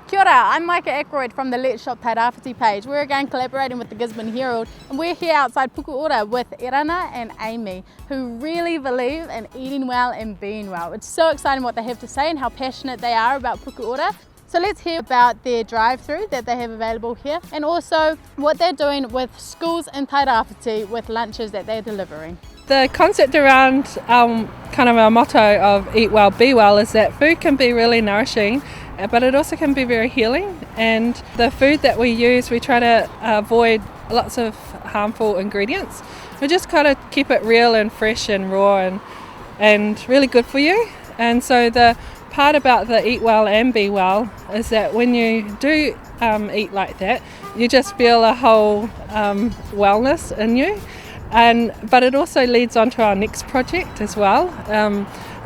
Kia ora, I'm Micah Ackroyd from the Let's Shop Tairāwhiti page. We're again collaborating with the Gisborne Herald, and we're here outside Puku Ora with Erana and Amy, who really believe in eating well and being well. It's so exciting what they have to say and how passionate they are about Puku Ora. So let's hear about their drive-through that they have available here, and also what they're doing with schools in Tairāwhiti with lunches that they're delivering. The concept around kind of our motto of eat well, be well is that food can be really nourishing, but it also can be very healing. And the food that we use, we try to avoid lots of harmful ingredients. We just kind of keep it real and fresh and raw and really good for you. And so the part about the eat well and be well is that when you do eat like that, you just feel a whole wellness in you. But it also leads on to our next project as well.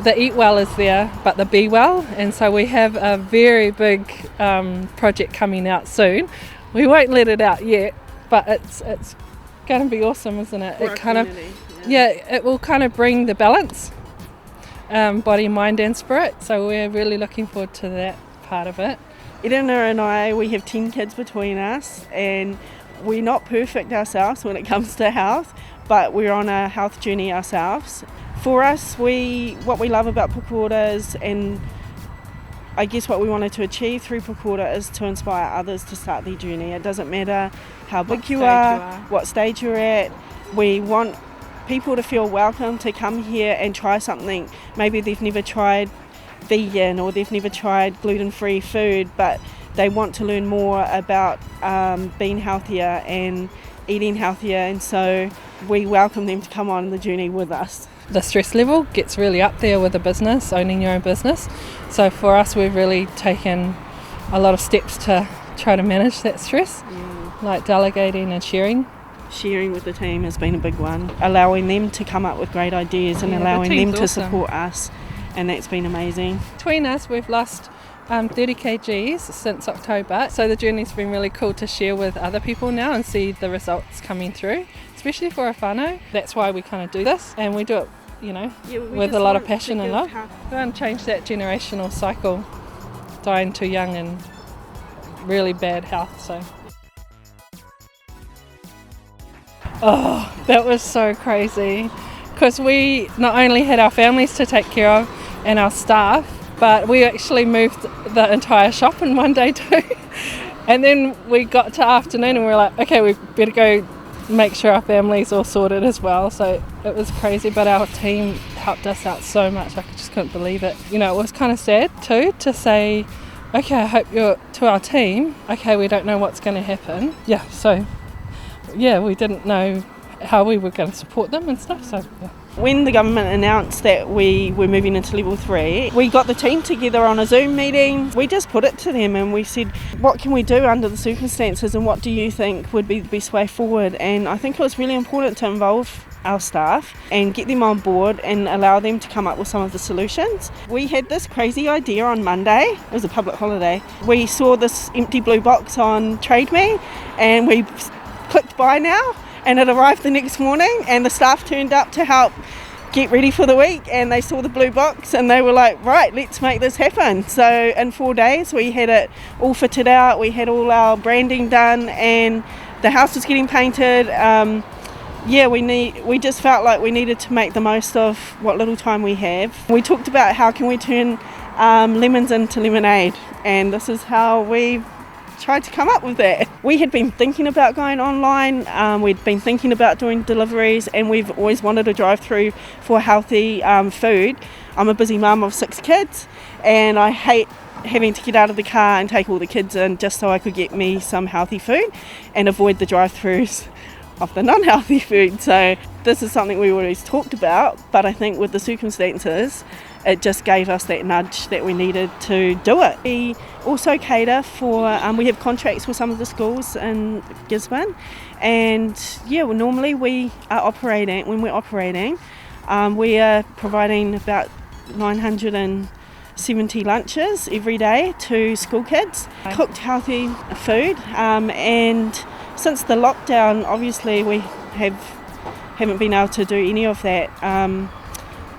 The eat well is there, but the be well, and so we have a very big project coming out soon. We won't let it out yet, but it's going to be awesome, isn't it? For it kind of yeah, it will kind of bring the balance, body, mind, and spirit. So we're really looking forward to that part of it. Erana and I, we have 10 kids between us, and we're not perfect ourselves when it comes to health, but we're on a health journey ourselves. For us, what we love about Puku Ora is, and I guess what we wanted to achieve through Puku Ora is to inspire others to start their journey. It doesn't matter how big you are, what stage you're at. We want people to feel welcome to come here and try something. Maybe they've never tried vegan or they've never tried gluten-free food, but they want to learn more about being healthier and eating healthier, and so we welcome them to come on the journey with us. The stress level gets really up there with a business, owning your own business. So for us, we've really taken a lot of steps to try to manage that stress, like delegating and sharing. Sharing with the team has been a big one, allowing them to come up with great ideas and allowing them to support us, and that's been amazing. Between us, we've lost 30 kgs since October, so the journey's been really cool to share with other people now and see the results coming through, especially for a whānau. That's why we kind of do this, and we do it, with a lot of passion and love. We want to change that generational cycle, dying too young and really bad health. So, that was so crazy, because we not only had our families to take care of and our staff, but we actually moved the entire shop in one day too. And then we got to afternoon and we were like, okay, we better go make sure our family's all sorted as well. So it was crazy, but our team helped us out so much. I just couldn't believe it. It was kind of sad too to say, okay, I hope you're, to our team, okay, we don't know what's going to happen. We didn't know how we were going to support them and stuff. So yeah. When the government announced that we were moving into level 3, we got the team together on a Zoom meeting. We just put it to them and we said, what can we do under the circumstances and what do you think would be the best way forward? And I think it was really important to involve our staff and get them on board and allow them to come up with some of the solutions. We had this crazy idea on Monday. It was a public holiday. We saw this empty blue box on Trade Me and we clicked buy now. And it arrived the next morning and the staff turned up to help get ready for the week, and they saw the blue box and they were like, right, let's make this happen. So in 4 days we had it all fitted out, we had all our branding done and the house was getting painted. We just felt like we needed to make the most of what little time we have. We talked about how can we turn lemons into lemonade, and this is how we tried to come up with that. We had been thinking about going online, we'd been thinking about doing deliveries, and we've always wanted a drive-through for healthy food. I'm a busy mum of 6 kids and I hate having to get out of the car and take all the kids in just so I could get me some healthy food and avoid the drive-throughs of the non-healthy food. So this is something we always talked about, but I think with the circumstances it just gave us that nudge that we needed to do it. We also cater for, we have contracts with some of the schools in Gisborne, and normally we are operating, when we're operating, we are providing about 970 lunches every day to school kids, cooked healthy food, and since the lockdown obviously we haven't been able to do any of that.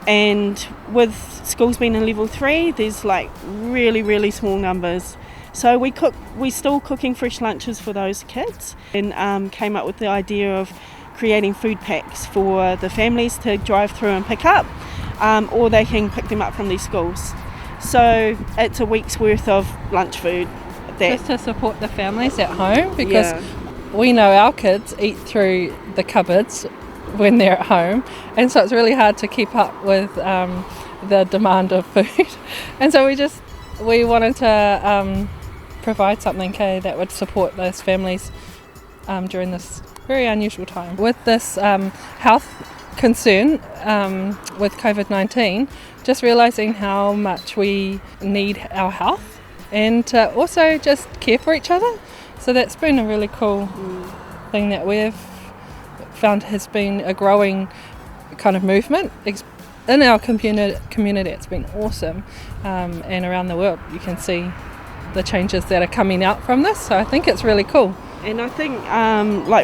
And with schools being in level 3, there's like really, really small numbers So we're still cooking fresh lunches for those kids, and came up with the idea of creating food packs for the families to drive through and pick up, or they can pick them up from their schools. So it's a week's worth of lunch food. Just to support the families at home, because we know our kids eat through the cupboards when they're at home, and so it's really hard to keep up with the demand of food. And so we wanted to provide something that would support those families during this very unusual time. With this health concern with COVID-19, just realising how much we need our health and also just care for each other. So that's been a really cool thing that we've found has been a growing kind of movement in our community. It's been awesome, and around the world you can see the changes that are coming out from this, so I think it's really cool. And I think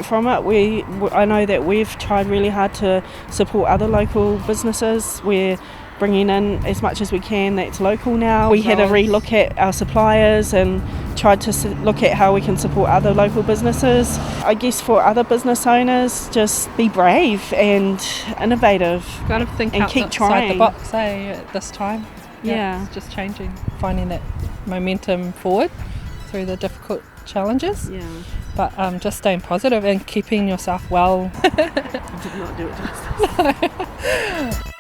from it, I know that we've tried really hard to support other local businesses. We're bringing in as much as we can that's local now. We had a re-look at our suppliers and tried to look at how we can support other local businesses. I guess for other business owners, just be brave and innovative. Got to think and keep trying. outside the box, at this time. Yeah. It's just changing, finding that momentum forward through the difficult challenges. Yeah. But just staying positive and keeping yourself well. I did not do it justice.